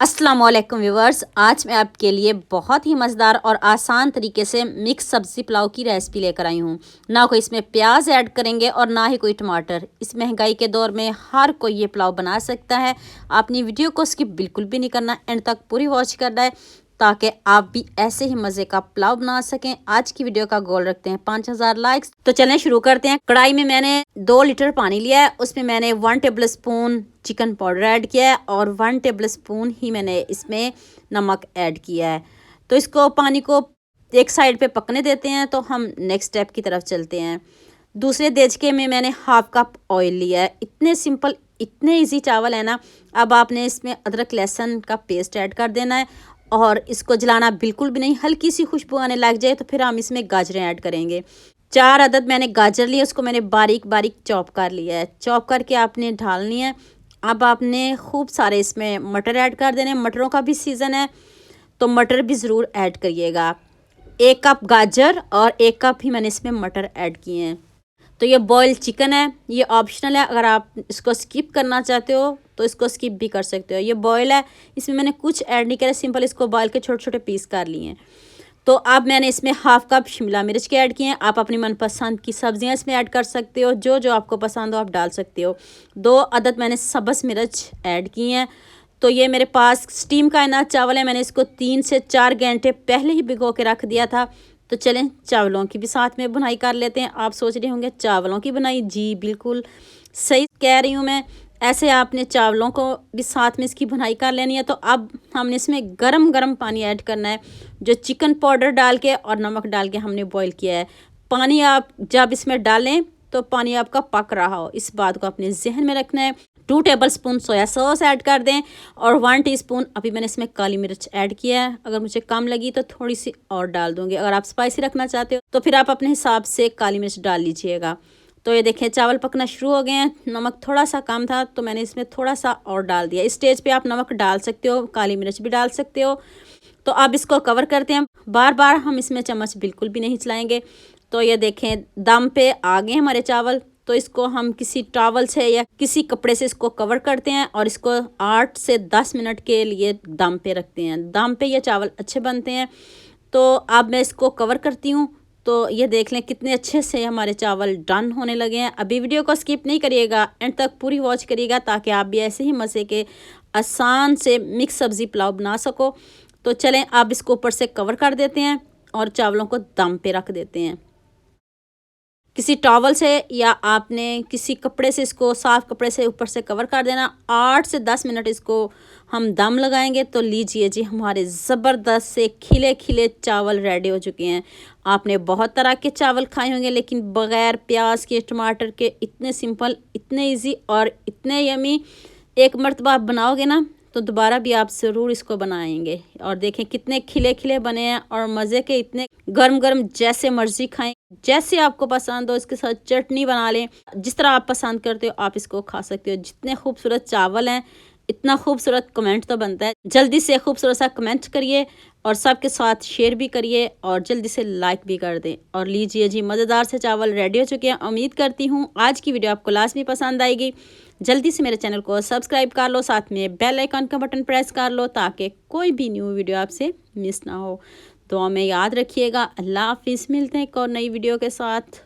अस्सलाम वालेकुम व्यूवर्स, आज मैं आपके लिए बहुत ही मज़ेदार और आसान तरीके से मिक्स सब्ज़ी पुलाव की रेसिपी लेकर आई हूँ। ना कोई इसमें प्याज ऐड करेंगे और ना ही कोई टमाटर। इस महंगाई के दौर में हर कोई ये पुलाव बना सकता है। आपने वीडियो को स्किप बिल्कुल भी नहीं करना, एंड तक पूरी वॉच करना है ताकि आप भी ऐसे ही मज़े का पुलाव बना सकें। आज की वीडियो का गोल रखते हैं 5000 लाइक्स। तो चलें शुरू करते हैं। कढ़ाई में मैंने 2 लीटर पानी लिया है, उसमें मैंने 1 table spoon chicken powder add किया है और 1 टेबल स्पून ही मैंने इसमें नमक ऐड किया है। तो इसको पानी को एक साइड पे पकने देते हैं, तो हम नेक्स्ट स्टेप की तरफ चलते हैं। दूसरे देचके में मैंने हाफ कप ऑयल लिया है। इतने सिंपल, इतने इजी चावल है ना। अब आपने इसमें अदरक लहसुन का पेस्ट ऐड कर देना है और इसको जलाना बिल्कुल भी नहीं। हल्की सी खुशबू आने लग जाए तो फिर हम इसमें गाजरें ऐड करेंगे। 4 अदद मैंने गाजर लिए, उसको मैंने बारीक बारीक चॉप कर लिया है। चॉप करके आपने ढालनी है। अब आपने खूब सारे इसमें मटर ऐड कर देने। मटरों का भी सीज़न है तो मटर भी ज़रूर ऐड करिएगा। 1 कप गाजर और 1 कप ही मैंने इसमें मटर ऐड किए हैं। तो ये बॉयल चिकन है, ये ऑप्शनल है। अगर आप इसको स्किप करना चाहते हो तो इसको स्किप भी कर सकते हो। ये बॉयल है, इसमें मैंने कुछ ऐड नहीं किया, सिंपल इसको बॉयल के छोटे छोटे पीस कर लिए हैं। तो अब मैंने इसमें हाफ कप शिमला मिर्च के ऐड किए हैं। आप अपनी मनपसंद की सब्जियां इसमें ऐड कर सकते हो, जो जो आपको पसंद हो आप डाल सकते हो। 2 अदद मैंने सब्ज़ मिर्च ऐड की हैं। तो ये मेरे पास स्टीम का इना चावल है, मैंने इसको 3 से 4 घंटे पहले ही भिगो के रख दिया था। तो चलें चावलों की भी साथ में बुनाई कर लेते हैं। आप सोच रहे होंगे चावलों की बुनाई, जी बिल्कुल सही कह रही हूँ मैं। ऐसे आपने चावलों को भी साथ में इसकी बुनाई कर लेनी है। तो अब हमने इसमें गरम गरम पानी ऐड करना है, जो चिकन पाउडर डाल के और नमक डाल के हमने बॉईल किया है। पानी आप जब इसमें डालें तो पानी आपका पक रहा हो, इस बात को अपने जहन में रखना है। 2 table spoon soya sauce add कर दें और 1 टीस्पून अभी मैंने इसमें काली मिर्च ऐड किया है। अगर मुझे कम लगी तो थोड़ी सी और डाल दूँगी। अगर आप स्पाइसी रखना चाहते हो तो फिर आप अपने हिसाब से काली मिर्च डाल लीजिएगा। तो ये देखें चावल पकना शुरू हो गए हैं। नमक थोड़ा सा कम था तो मैंने इसमें थोड़ा सा और डाल दिया। इस स्टेज पे आप नमक डाल सकते हो, काली मिर्च भी डाल सकते हो। तो अब इसको कवर करते हैं। बार बार हम इसमें चम्मच बिल्कुल भी नहीं चलाएंगे। तो ये देखें दम पे आ गए हमारे चावल। तो इसको हम किसी टॉवल से या किसी कपड़े से इसको कवर करते हैं और इसको 8 से 10 मिनट के लिए दम पे रखते हैं। दम पे ये चावल अच्छे बनते हैं। तो अब मैं इसको कवर करती हूँ। तो ये देख लें कितने अच्छे से हमारे चावल डन होने लगे हैं। अभी वीडियो को स्किप नहीं करिएगा, एंड तक पूरी वॉच करिएगा ताकि आप भी ऐसे ही मज़े के आसान से मिक्स सब्ज़ी पुलाव बना सको। तो चलें अब इसको ऊपर से कवर कर देते हैं और चावलों को दम पे रख देते हैं। किसी टॉवल से या आपने किसी कपड़े से, इसको साफ़ कपड़े से ऊपर से कवर कर देना। 8 से 10 मिनट इसको हम दम लगाएंगे। तो लीजिए जी हमारे ज़बरदस्त से खिले खिले चावल रेडी हो चुके हैं। आपने बहुत तरह के चावल खाए होंगे लेकिन बग़ैर प्याज के, टमाटर के, इतने सिंपल, इतने इजी और इतने यमी। एक मर्तबा आप बनाओगे ना तो दोबारा भी आप ज़रूर इसको बनाएंगे। और देखें कितने खिले खिले बने हैं और मज़े के, इतने गरम गरम, जैसे मर्ज़ी खाएं, जैसे आपको पसंद हो। इसके साथ चटनी बना लें, जिस तरह आप पसंद करते हो आप इसको खा सकते हो। जितने खूबसूरत चावल हैं इतना खूबसूरत कमेंट तो बनता है। जल्दी से खूबसूरत सा कमेंट करिए और सबके साथ शेयर भी करिए और जल्दी से लाइक भी कर दें। और लीजिए जी मज़ेदार से चावल रेडी हो चुके हैं। उम्मीद करती हूँ आज की वीडियो आपको लाजमी पसंद आएगी। जल्दी से मेरे चैनल को सब्सक्राइब कर लो, साथ में बेल आइकन का बटन प्रेस कर लो ताकि कोई भी न्यू वीडियो आपसे मिस ना हो। दुआ में याद रखिएगा। अल्लाह हाफिज़। मिलते हैं एक और नई वीडियो के साथ।